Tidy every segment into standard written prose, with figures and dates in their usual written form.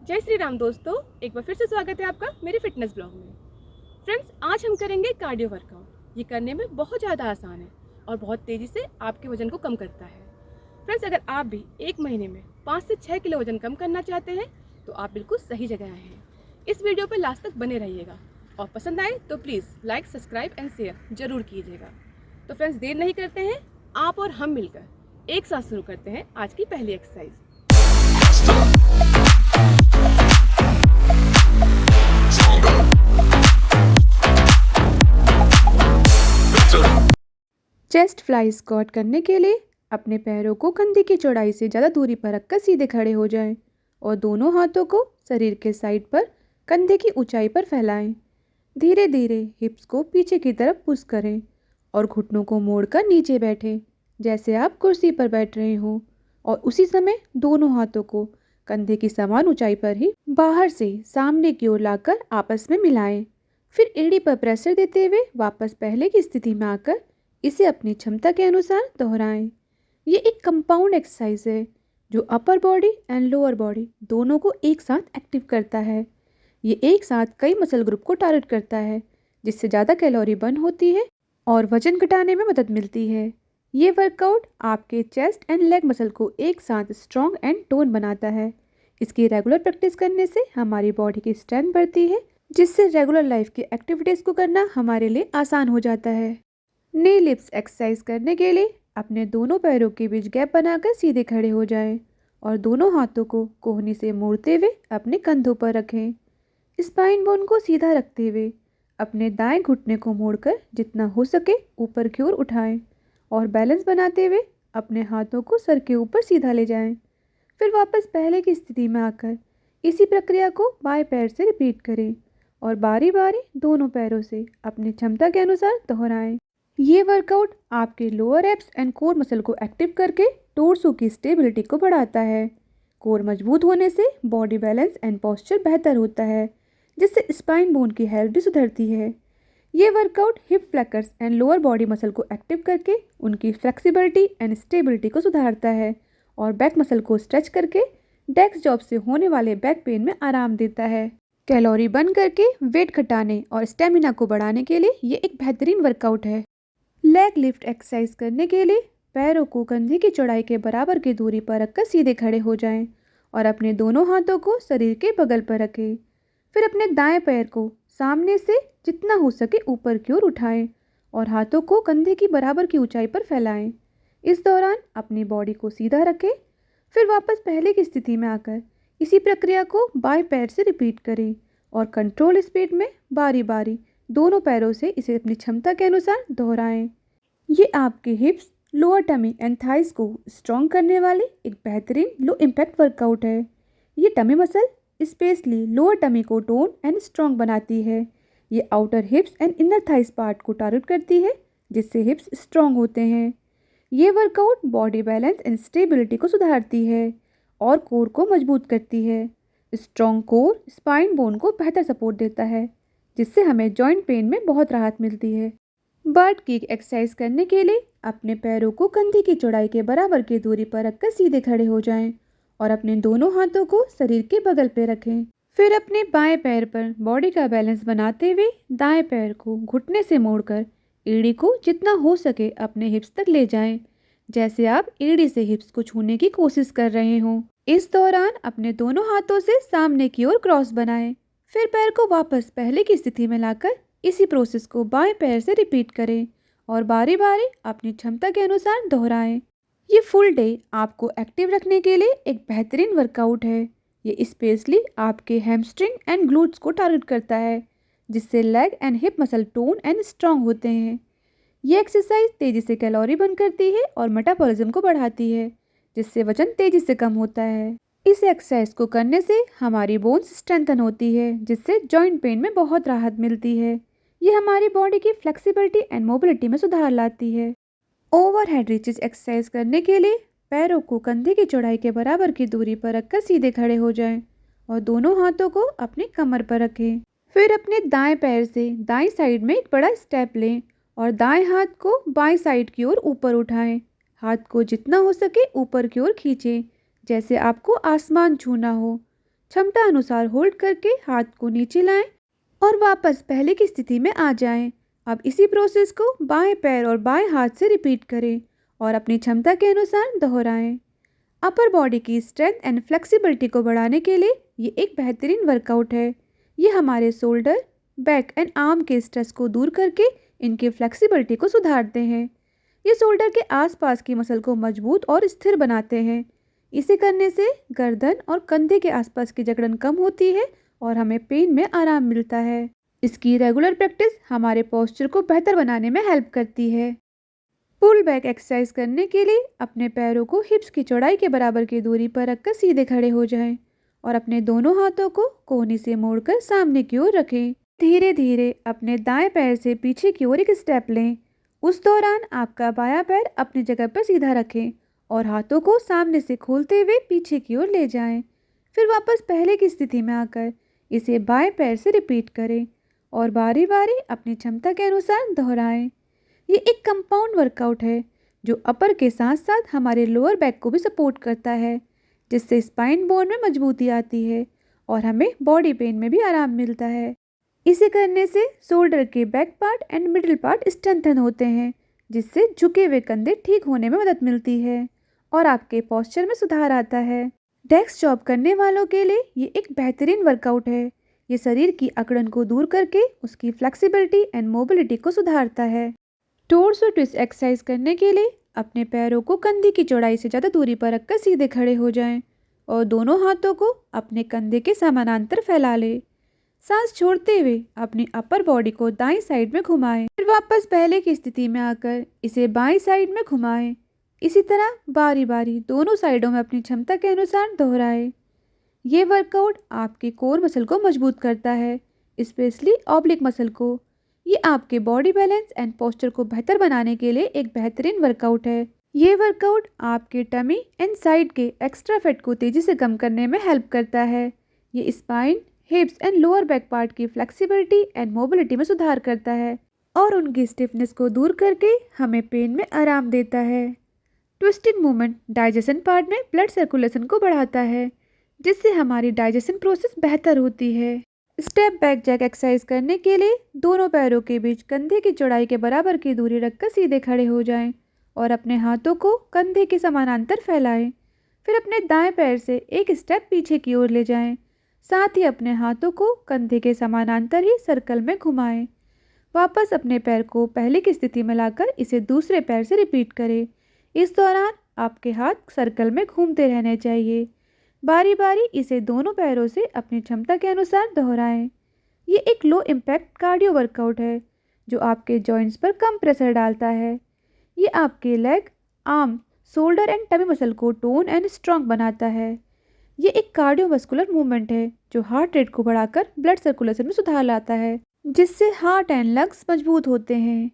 जय श्री राम दोस्तों, एक बार फिर से स्वागत है आपका मेरे फिटनेस ब्लॉग में। फ्रेंड्स, आज हम करेंगे कार्डियो वर्कआउट। ये करने में बहुत ज़्यादा आसान है और बहुत तेज़ी से आपके वजन को कम करता है। फ्रेंड्स, अगर आप भी एक महीने में 5 से 6 किलो वजन कम करना चाहते हैं तो आप बिल्कुल सही जगह आए हैं। इस वीडियो पर लास्ट तक बने रहिएगा और पसंद आए तो please like, subscribe and share जरूर कीजिएगा। तो फ्रेंड्स, देर नहीं करते हैं, आप और हम मिलकर एक साथ शुरू करते हैं आज की पहली एक्सरसाइज। चेस्ट फ्लाई स्क्वाट करने के लिए अपने पैरों को कंधे की चौड़ाई से ज़्यादा दूरी पर रखकर सीधे खड़े हो जाएं और दोनों हाथों को शरीर के साइड पर कंधे की ऊंचाई पर फैलाएं। धीरे धीरे हिप्स को पीछे की तरफ पुश करें और घुटनों को मोड़कर नीचे बैठें जैसे आप कुर्सी पर बैठ रहे हों, और उसी समय दोनों हाथों को कंधे की समान ऊंचाई पर ही बाहर से सामने की ओर लाकर आपस में मिलाएं। फिर एड़ी पर प्रेशर देते हुए वापस पहले की स्थिति में आकर इसे अपनी क्षमता के अनुसार दोहराएं। ये एक कंपाउंड एक्सरसाइज है जो upper body and lower body दोनों को एक साथ एक्टिव करता है। ये एक साथ कई मसल ग्रुप को टारगेट करता है, जिससे ज़्यादा कैलोरी बर्न होती है और वजन घटाने में मदद मिलती है। ये वर्कआउट आपके चेस्ट एंड लेग मसल को एक साथ स्ट्रॉन्ग एंड टोन बनाता है। इसकी रेगुलर प्रैक्टिस करने से हमारी बॉडी की स्ट्रेंथ बढ़ती है, जिससे रेगुलर लाइफ की एक्टिविटीज़ को करना हमारे लिए आसान हो जाता है। नी लिफ्ट्स एक्सरसाइज करने के लिए अपने दोनों पैरों के बीच गैप बनाकर सीधे खड़े हो जाएं और दोनों हाथों को कोहनी से मोड़ते हुए अपने कंधों पर रखें। स्पाइन बोन को सीधा रखते हुए अपने दाएं घुटने को मोड़कर जितना हो सके ऊपर की ओर उठाएं और बैलेंस बनाते हुए अपने हाथों को सर के ऊपर सीधा ले जाएं। फिर वापस पहले की स्थिति में आकर इसी प्रक्रिया को बाएं पैर से रिपीट करें और बारी बारी दोनों पैरों से अपनी क्षमता के अनुसार दोहराएं। ये वर्कआउट आपके lower abs and core muscle को एक्टिव करके टोर्सो की स्टेबिलिटी को बढ़ाता है। कोर मजबूत होने से बॉडी बैलेंस एंड पोस्चर बेहतर होता है, जिससे स्पाइन बोन की हेल्थ भी सुधरती है। ये workout hip flexors and lower body muscle को एक्टिव करके उनकी फ्लेक्सिबिलिटी एंड स्टेबिलिटी को सुधारता है और बैक मसल को स्ट्रेच करके डेस्क जॉब से होने वाले बैक पेन में आराम देता है। कैलोरी बर्न करके वेट घटाने और स्टेमिना को बढ़ाने के लिए ये एक बेहतरीन वर्कआउट है। लेग लिफ्ट एक्सरसाइज करने के लिए पैरों को कंधे की चौड़ाई के बराबर की दूरी पर रखकर सीधे खड़े हो जाएं और अपने दोनों हाथों को शरीर के बगल पर रखें। फिर अपने दाएं पैर को सामने से जितना हो सके ऊपर की ओर उठाएं और हाथों को कंधे की बराबर की ऊंचाई पर फैलाएं। इस दौरान अपनी बॉडी को सीधा रखें। फिर वापस पहले की स्थिति में आकर इसी प्रक्रिया को बाएं पैर से रिपीट करें और कंट्रोल स्पीड में बारी बारी दोनों पैरों से इसे अपनी क्षमता के अनुसार दोहराएं। ये आपके hips, lower tummy and thighs को स्ट्रॉन्ग करने वाले एक बेहतरीन लो इम्पैक्ट वर्कआउट है। ये tummy muscle specially lower tummy को टोन एंड स्ट्रॉन्ग बनाती है। ये outer hips and inner thighs part को टारगेट करती है, जिससे हिप्स स्ट्रॉन्ग होते हैं। ये workout body balance and stability को सुधारती है और कोर को मजबूत करती है। स्ट्रॉन्ग कोर स्पाइन बोन को बेहतर सपोर्ट देता है, जिससे हमें जॉइंट पेन में बहुत राहत मिलती है। बर्ड किक एक्सरसाइज करने के लिए अपने पैरों को कंधे की चौड़ाई के बराबर की दूरी पर रखकर सीधे खड़े हो जाएं और अपने दोनों हाथों को शरीर के बगल पे रखें। फिर अपने बाएं पैर पर बॉडी का बैलेंस बनाते हुए दाएं पैर को घुटने से मोड़कर एड़ी को जितना हो सके अपने हिप्स तक ले जाएं, जैसे आप एड़ी से हिप्स को छूने की कोशिश कर रहे हों। इस दौरान अपने दोनों हाथों से सामने की ओर क्रॉस बनाएं। फिर पैर को वापस पहले की स्थिति में लाकर इसी प्रोसेस को बाएं पैर से रिपीट करें और बारी बारी अपनी क्षमता के अनुसार दोहराएं। ये फुल डे आपको एक्टिव रखने के लिए एक बेहतरीन वर्कआउट है। ये स्पेशली आपके हैमस्ट्रिंग एंड ग्लूट्स को टारगेट करता है, जिससे leg and hip muscle tone and strong होते हैं। ये एक्सरसाइज तेज़ी से कैलोरी बर्न करती है और मेटाबॉलिज्म को बढ़ाती है, जिससे वजन तेज़ी से कम होता है। इस एक्सरसाइज को करने से हमारी बोन्स स्ट्रेंथन होती है, जिससे जॉइंट पेन में बहुत राहत मिलती है। ये हमारी बॉडी की फ्लेक्सिबिलिटी एंड मोबिलिटी में सुधार लाती है। ओवरहेड रीचेस एक्सरसाइज करने के लिए पैरों को कंधे की चौड़ाई के बराबर की दूरी पर रखकर सीधे खड़े हो जाएं और दोनों हाथों को अपनी कमर पर रखें। फिर अपने दाएं पैर से दाईं साइड में एक बड़ा स्टेप लें और दाएं हाथ को बाईं साइड की ओर ऊपर उठाएं। हाथ को जितना हो सके ऊपर की ओर खींचें, जैसे आपको आसमान छूना हो। क्षमता अनुसार होल्ड करके हाथ को नीचे लाएं और वापस पहले की स्थिति में आ जाएं। अब इसी प्रोसेस को बाएं पैर और बाएं हाथ से रिपीट करें और अपनी क्षमता के अनुसार दोहराएं। अपर बॉडी की स्ट्रेंथ एंड फ्लेक्सिबिलिटी को बढ़ाने के लिए ये एक बेहतरीन वर्कआउट है। ये हमारे शोल्डर, बैक एंड आर्म के स्ट्रेस को दूर करके इनकी फ्लेक्सिबिलिटी को सुधारते हैं। ये शोल्डर के आसपास की मसल को मजबूत और स्थिर बनाते हैं। इसे करने से गर्दन और कंधे के आसपास की जकड़न कम होती है और हमें पेन में आराम मिलता है। इसकी रेगुलर प्रैक्टिस हमारे पोस्चर को बेहतर बनाने में हेल्प करती है। पुल बैक एक्सरसाइज करने के लिए अपने पैरों को हिप्स की चौड़ाई के बराबर की दूरी पर रखकर सीधे खड़े हो जाएं और अपने दोनों हाथों को कोहनी से मोड़कर सामने की ओर रखें। धीरे धीरे अपने दाएं पैर से पीछे की ओर एक स्टेप लें। उस दौरान आपका बायां पैर अपनी जगह पर सीधा रखें और हाथों को सामने से खोलते हुए पीछे की ओर ले जाएं। फिर वापस पहले की स्थिति में आकर इसे बाएं पैर से रिपीट करें और बारी बारी अपनी क्षमता के अनुसार दोहराएं। ये एक कंपाउंड वर्कआउट है जो अपर के साथ साथ हमारे लोअर बैक को भी सपोर्ट करता है, जिससे स्पाइन बोन में मजबूती आती है और हमें बॉडी पेन में भी आराम मिलता है। इसे करने से शोल्डर के back part and middle part strengthen होते हैं, जिससे झुके हुए कंधे ठीक होने में मदद मिलती है और आपके पोस्चर में सुधार आता है। डेस्क जॉब करने वालों के लिए ये एक बेहतरीन वर्कआउट है। ये शरीर की अकड़न को दूर करके उसकी फ्लेक्सिबिलिटी एंड मोबिलिटी को सुधारता है। टोर्सो ट्विस्ट एक्सरसाइज करने के लिए अपने पैरों को कंधे की चौड़ाई से ज़्यादा दूरी पर रखकर सीधे खड़े हो जाएं और दोनों हाथों को अपने कंधे के समानांतर फैला लें। सांस छोड़ते हुए अपनी अपर बॉडी को दाईं साइड में घुमाएं। फिर वापस पहले की स्थिति में आकर इसे बाईं साइड में घुमाएं। इसी तरह बारी बारी दोनों साइडों में अपनी क्षमता के अनुसार दोहराएं। ये वर्कआउट आपके कोर मसल को मजबूत करता है, स्पेशली ऑब्लिक मसल को। ये आपके बॉडी बैलेंस एंड पोस्चर को बेहतर बनाने के लिए एक बेहतरीन वर्कआउट है। ये वर्कआउट आपके टमी एंड साइड के एक्स्ट्रा फैट को तेज़ी से कम करने में हेल्प करता है। ये spine, हिप्स and lower back part की फ्लेक्सिबिलिटी एंड मोबिलिटी में सुधार करता है और उनकी स्टिफनेस को दूर करके हमें पेन में आराम देता है। ट्विस्टिंग मूवमेंट डाइजेशन पार्ट में ब्लड सर्कुलेशन को बढ़ाता है, जिससे हमारी डाइजेशन प्रोसेस बेहतर होती है। स्टेप बैक जैक एक्सरसाइज करने के लिए दोनों पैरों के बीच कंधे की चौड़ाई के बराबर की दूरी रखकर सीधे खड़े हो जाएं और अपने हाथों को कंधे के समानांतर फैलाएं। फिर अपने दाएं पैर से एक स्टेप पीछे की ओर ले जाएं। साथ ही अपने हाथों को कंधे के समानांतर ही सर्कल में घुमाएं। वापस अपने पैर को पहले की स्थिति में लाकर इसे दूसरे पैर से रिपीट करें। इस दौरान आपके हाथ सर्कल में घूमते रहने चाहिए। बारी बारी इसे दोनों पैरों से अपनी क्षमता के अनुसार दोहराएं। ये एक लो इम्पैक्ट कार्डियो वर्कआउट है जो आपके जॉइंट्स पर कम प्रेशर डालता है। ये आपके leg, arm, shoulder and tummy muscle को टोन एंड स्ट्रॉन्ग बनाता है। ये एक कार्डियोवास्कुलर मूवमेंट है जो हार्ट रेट को बढ़ाकर ब्लड सर्कुलेशन में सुधार लाता है, जिससे हार्ट एंड लंग्स मजबूत होते हैं।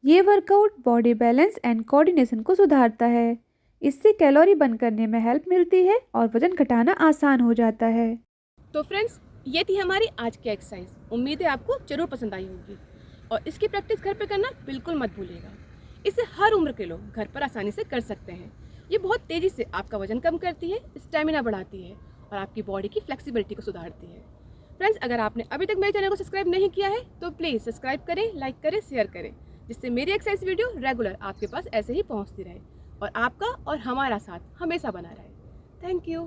ये workout body balance and coordination को सुधारता है। इससे कैलोरी बर्न करने में हेल्प मिलती है और वजन घटाना आसान हो जाता है। तो फ्रेंड्स, ये थी हमारी आज की एक्सरसाइज। उम्मीद है आपको जरूर पसंद आई होगी और इसकी प्रैक्टिस घर पे करना बिल्कुल मत भूलिएगा। इसे हर उम्र के लोग घर पर आसानी से कर सकते हैं। ये बहुत तेज़ी से आपका वजन कम करती है, स्टेमिना बढ़ाती है और आपकी बॉडी की फ्लेक्सिबिलिटी को सुधारती है। फ्रेंड्स, अगर आपने अभी तक मेरे चैनल को सब्सक्राइब नहीं किया है तो प्लीज़ सब्सक्राइब करें, लाइक करें, शेयर करें, जिससे मेरी एक्सरसाइज वीडियो रेगुलर आपके पास ऐसे ही पहुंचती रहे और आपका और हमारा साथ हमेशा बना रहे। Thank you.